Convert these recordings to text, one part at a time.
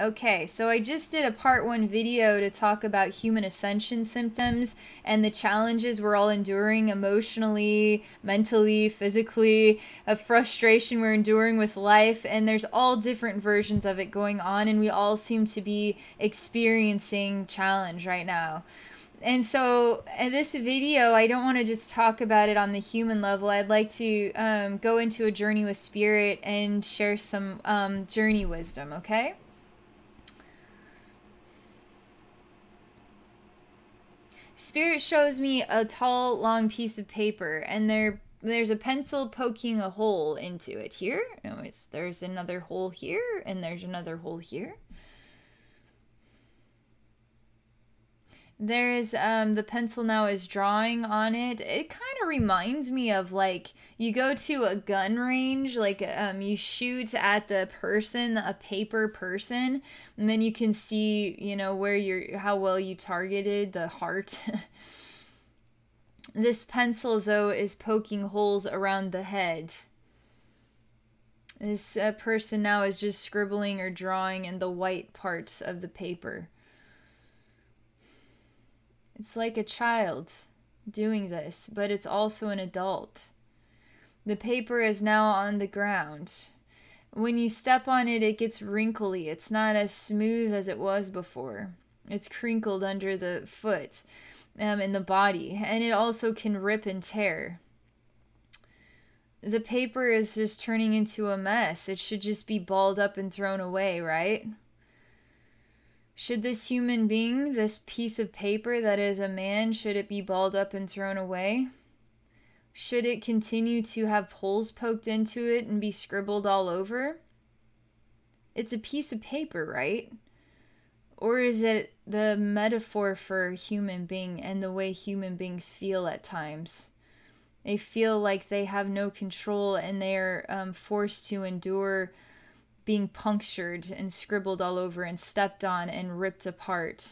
Okay, so I just did a part 1 video to talk about human ascension symptoms and the challenges we're all enduring emotionally, mentally, physically, a frustration we're enduring with life, and there's all different versions of it going on, and we all seem to be experiencing challenge right now. And so in this video, I don't want to just talk about it on the human level. I'd like to go into a journey with spirit and share some journey wisdom, okay? Spirit shows me a tall, long piece of paper, and there's a pencil poking a hole into it here. There's another hole here, and there's another hole here. There is the pencil now is drawing on it. It kind of reminds me of like you go to a gun range, like you shoot at the person, a paper person, and then you can see, you know, how well you targeted the heart. This pencil though is poking holes around the head. This person now is just scribbling or drawing in the white parts of the paper. It's like a child doing this, but it's also an adult. The paper is now on the ground. When you step on it, it gets wrinkly. It's not as smooth as it was before. It's crinkled under the foot and the body, and it also can rip and tear. The paper is just turning into a mess. It should just be balled up and thrown away, right? Should this human being, this piece of paper that is a man, should it be balled up and thrown away? Should it continue to have holes poked into it and be scribbled all over? It's a piece of paper, right? Or is it the metaphor for a human being and the way human beings feel at times? They feel like they have no control and they're forced to endure being punctured and scribbled all over and stepped on and ripped apart.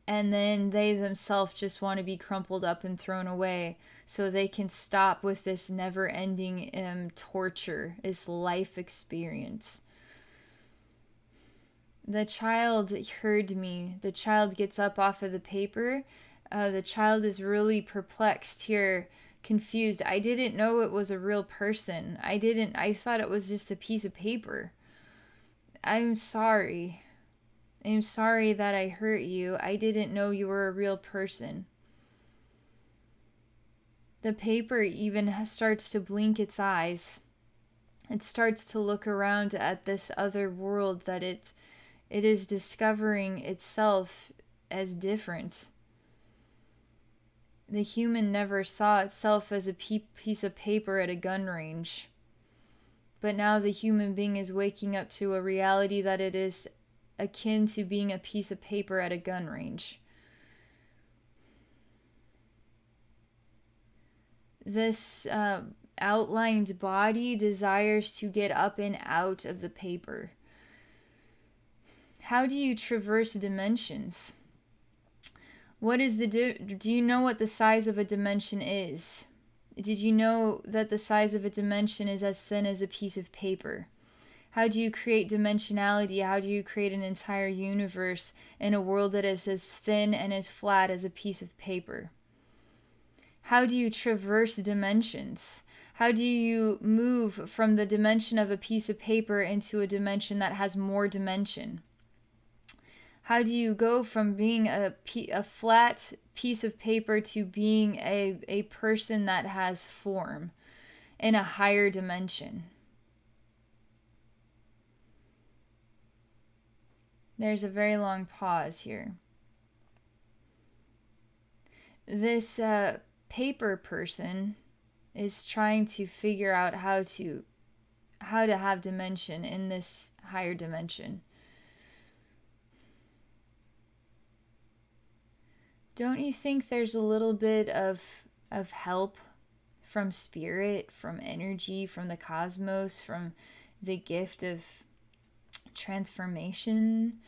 And then they themselves just want to be crumpled up and thrown away so they can stop with this never-ending torture, this life experience. The child heard me. The child gets up off of the paper. The child is really perplexed here, confused. I didn't know it was a real person. I thought it was just a piece of paper. I'm sorry. I'm sorry that I hurt you. I didn't know you were a real person. The paper even starts to blink its eyes. It starts to look around at this other world that it is discovering itself as different. The human never saw itself as a piece of paper at a gun range. But now the human being is waking up to a reality that it is akin to being a piece of paper at a gun range. This outlined body desires to get up and out of the paper. How do you traverse dimensions? What is do you know what the size of a dimension is? Did you know that the size of a dimension is as thin as a piece of paper? How do you create dimensionality? How do you create an entire universe in a world that is as thin and as flat as a piece of paper? How do you traverse dimensions? How do you move from the dimension of a piece of paper into a dimension that has more dimension? How do you go from being a flat piece of paper to being a person that has form in a higher dimension? There's a very long pause here. This paper person is trying to figure out how to have dimension in this higher dimension. Don't you think there's a little bit of help from spirit, from energy, from the cosmos, from the gift of transformation?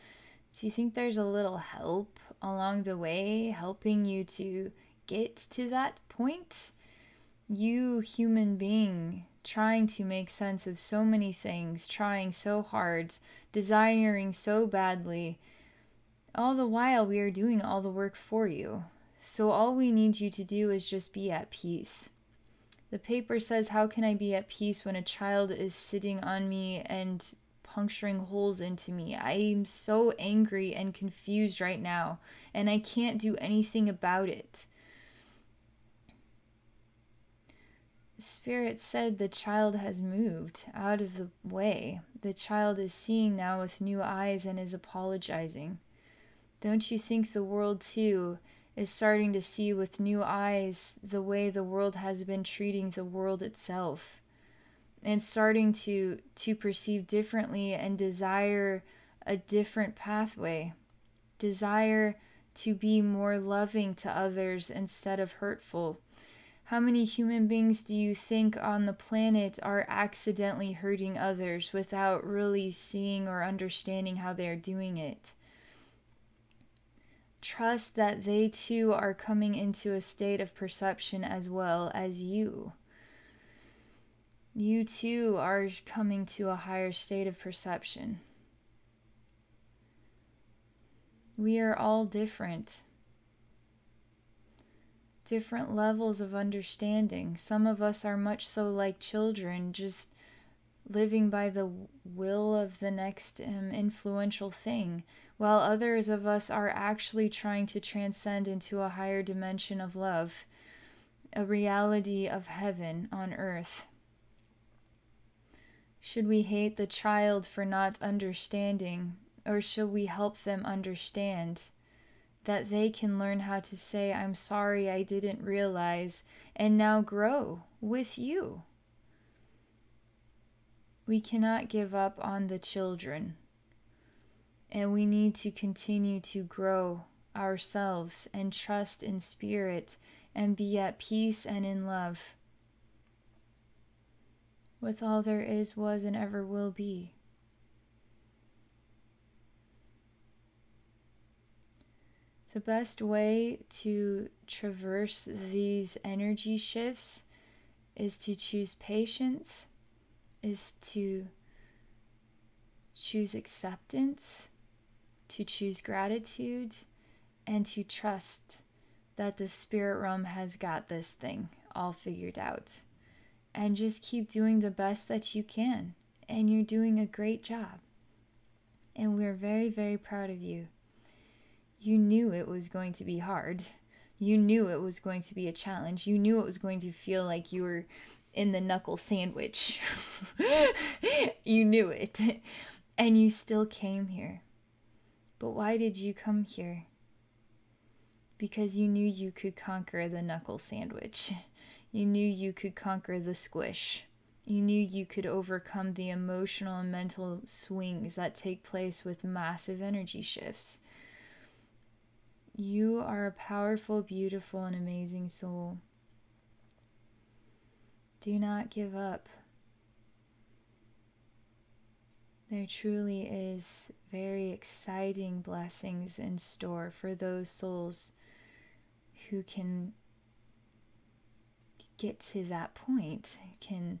Do you think there's a little help along the way helping you to get to that point? You, human being, trying to make sense of so many things, trying so hard, desiring so badly. All the while, we are doing all the work for you. So all we need you to do is just be at peace. The paper says, how can I be at peace when a child is sitting on me and puncturing holes into me? I am so angry and confused right now, and I can't do anything about it. Spirit said the child has moved out of the way. The child is seeing now with new eyes and is apologizing. Don't you think the world too is starting to see with new eyes the way the world has been treating the world itself, and starting to perceive differently and desire a different pathway, desire to be more loving to others instead of hurtful? How many human beings do you think on the planet are accidentally hurting others without really seeing or understanding how they are doing it? Trust that they too are coming into a state of perception as well as you. You too are coming to a higher state of perception. We are all different. Different levels of understanding. Some of us are much so like children, just living by the will of the next influential thing, while others of us are actually trying to transcend into a higher dimension of love, a reality of heaven on earth. Should we hate the child for not understanding, or should we help them understand that they can learn how to say, I'm sorry, I didn't realize, and now grow with you? We cannot give up on the children, and we need to continue to grow ourselves and trust in spirit and be at peace and in love with all there is, was, and ever will be. The best way to traverse these energy shifts is to choose patience, is to choose acceptance, to choose gratitude, and to trust that the spirit realm has got this thing all figured out. And just keep doing the best that you can. And you're doing a great job. And we're very, very proud of you. You knew it was going to be hard. You knew it was going to be a challenge. You knew it was going to feel like you were in the knuckle sandwich. You knew it. And you still came here. But why did you come here? Because you knew you could conquer the knuckle sandwich. You knew you could conquer the squish. You knew you could overcome the emotional and mental swings that take place with massive energy shifts. You are a powerful, beautiful, and amazing soul. Do not give up. There truly is very exciting blessings in store for those souls who can get to that point, who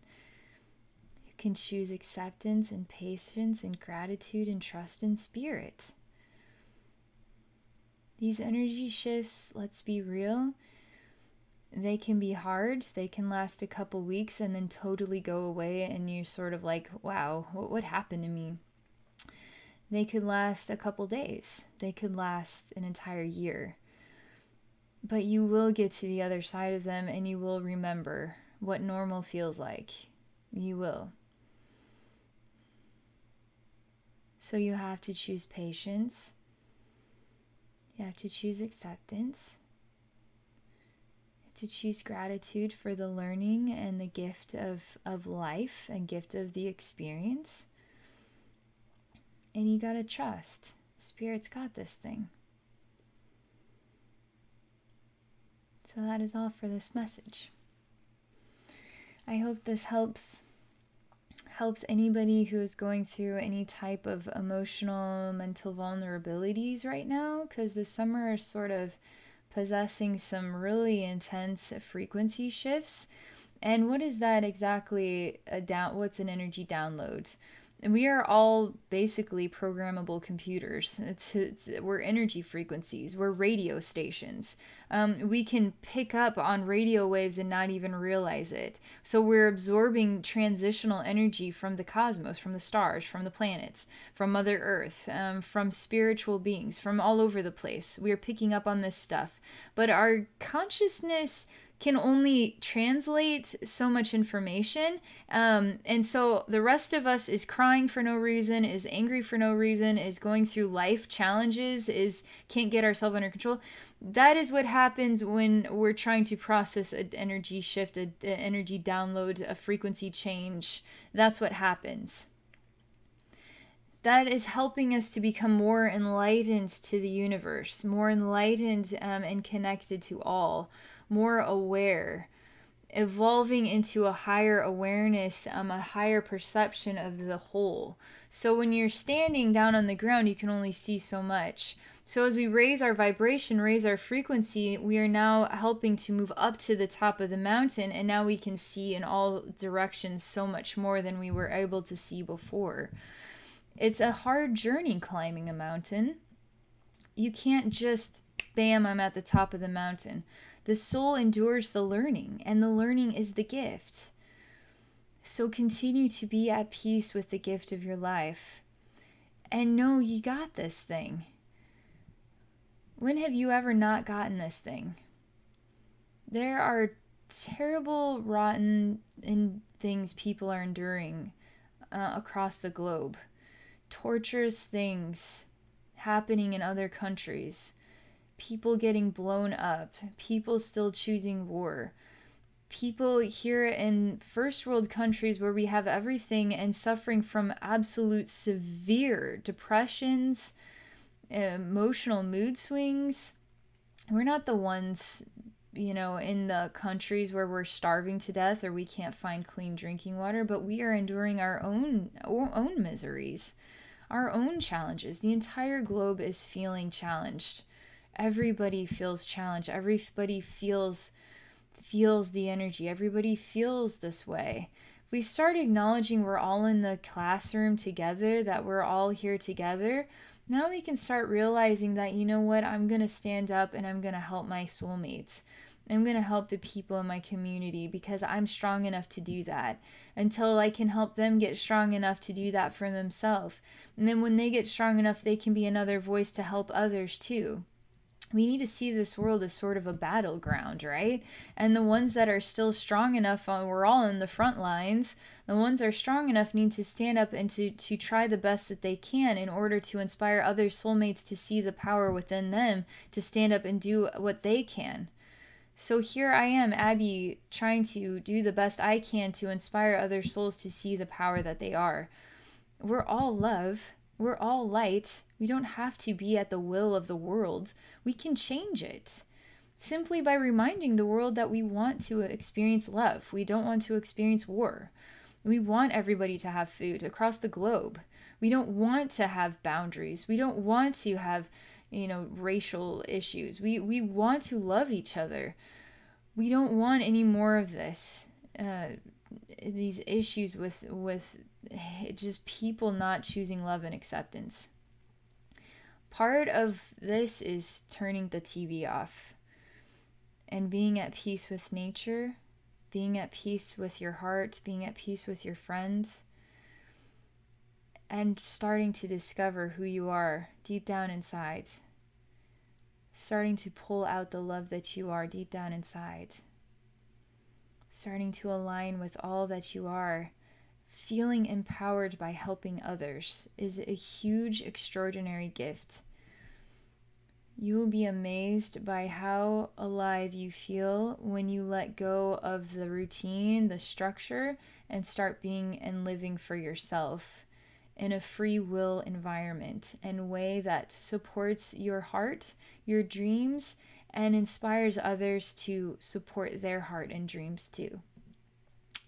can choose acceptance and patience and gratitude and trust in spirit. These energy shifts, let's be real, they can be hard. They can last a couple weeks and then totally go away, and you're sort of like, wow, what happened to me? They could last a couple days. They could last an entire year. But you will get to the other side of them, and you will remember what normal feels like. You will. So you have to choose patience. You have to choose acceptance. You have to choose gratitude for the learning and the gift of life and gift of the experience. And you gotta trust. Spirit's got this thing. So that is all for this message. I hope this helps anybody who is going through any type of emotional, mental vulnerabilities right now, because the summer is sort of possessing some really intense frequency shifts, And what is that exactly? What's an energy download? And we are all basically programmable computers. We're energy frequencies. We're radio stations. We can pick up on radio waves and not even realize it. So we're absorbing transitional energy from the cosmos, from the stars, from the planets, from Mother Earth, from spiritual beings, from all over the place. We are picking up on this stuff. But our consciousness can only translate so much information. And so the rest of us is crying for no reason, is angry for no reason, is going through life challenges, is can't get ourselves under control. That is what happens when we're trying to process an energy shift, an energy download, a frequency change. That's what happens. That is helping us to become more enlightened to the universe, more enlightened and connected to all, more aware, evolving into a higher awareness, a higher perception of the whole. So when you're standing down on the ground, you can only see so much. So as we raise our vibration, raise our frequency, we are now helping to move up to the top of the mountain, and now we can see in all directions so much more than we were able to see before. It's a hard journey climbing a mountain. You can't just, bam, I'm at the top of the mountain. The soul endures the learning, and the learning is the gift. So continue to be at peace with the gift of your life. And know you got this thing. When have you ever not gotten this thing? There are terrible, rotten things people are enduring across the globe. Torturous things happening in other countries. People getting blown up, people still choosing war, people here in first world countries where we have everything and suffering from absolute severe depressions, emotional mood swings. We're not the ones, in the countries where we're starving to death or we can't find clean drinking water, but we are enduring our own miseries, our own challenges. The entire globe is feeling challenged. Everybody feels challenged. Everybody feels the energy. Everybody feels this way. If we start acknowledging we're all in the classroom together, that we're all here together, now we can start realizing that, you know what, I'm going to stand up and I'm going to help my soulmates. I'm going to help the people in my community because I'm strong enough to do that until I can help them get strong enough to do that for themselves. And then when they get strong enough, they can be another voice to help others too. We need to see this world as sort of a battleground, right? And the ones that are still strong enough, we're all in the front lines. The ones that are strong enough need to stand up and to try the best that they can in order to inspire other soulmates to see the power within them, to stand up and do what they can. So here I am, Abby, trying to do the best I can to inspire other souls to see the power that they are. We're all love. We're all light. We don't have to be at the will of the world. We can change it simply by reminding the world that we want to experience love. We don't want to experience war. We want everybody to have food across the globe. We don't want to have boundaries. We don't want to have, racial issues. We want to love each other. We don't want any more of this. These issues with just people not choosing love and acceptance. Part of this is turning the TV off and being at peace with nature, being at peace with your heart, being at peace with your friends, and starting to discover who you are deep down inside. Starting to pull out the love that you are deep down inside. Starting to align with all that you are. Feeling empowered by helping others is a huge, extraordinary gift. You will be amazed by how alive you feel when you let go of the routine, the structure, and start being and living for yourself in a free will environment and way that supports your heart, your dreams, and inspires others to support their heart and dreams too.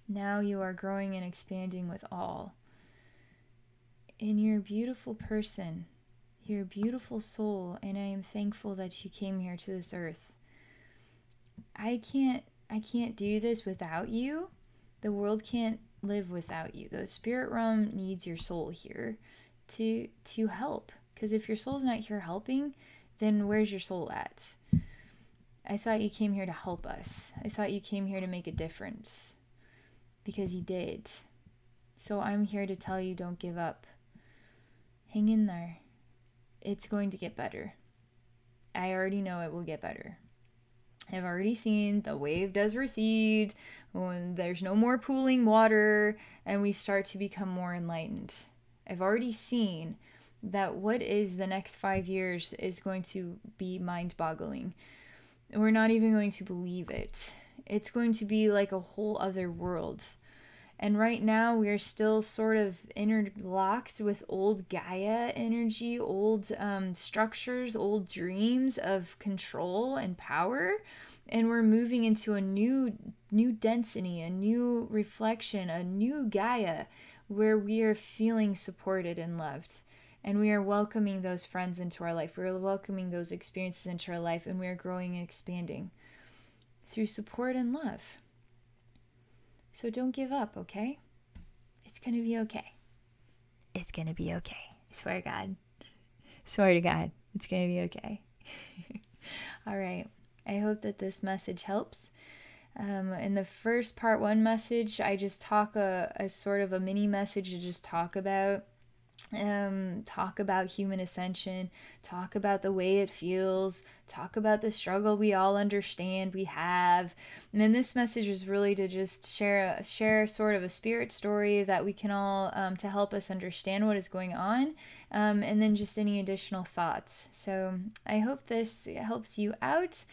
Now you are growing and expanding with all. And you're a beautiful person. You're a beautiful soul, and I am thankful that you came here to this earth. I I can't do this without you. The world can't live without you. The spirit realm needs your soul here to help. Because if your soul's not here helping, then where's your soul at? I thought you came here to help us. I thought you came here to make a difference. Because you did. So I'm here to tell you, don't give up. Hang in there. It's going to get better. I already know it will get better. I've already seen the wave does recede when there's no more pooling water and we start to become more enlightened. I've already seen that what is the next 5 years is going to be mind-boggling. We're not even going to believe it. It's going to be like a whole other world. And right now we're still sort of interlocked with old Gaia energy, old structures, old dreams of control and power. And we're moving into a new density, a new reflection, a new Gaia where we are feeling supported and loved. And we are welcoming those friends into our life. We're welcoming those experiences into our life, and we are growing and expanding through support and love. So don't give up, okay? It's going to be okay. It's going to be okay. I swear to God. Swear to God. It's going to be okay. All right. I hope that this message helps. In the first part 1 message, I just talk a sort of a mini message to just talk about human ascension, talk about the way it feels, talk about the struggle we all understand we have. And then this message is really to just share sort of a spirit story that we can all to help us understand what is going on, and then just any additional thoughts. So I hope this helps you out.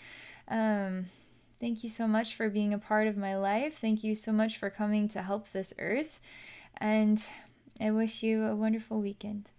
Thank you so much for being a part of my life. Thank you so much for coming to help this earth, and I wish you a wonderful weekend.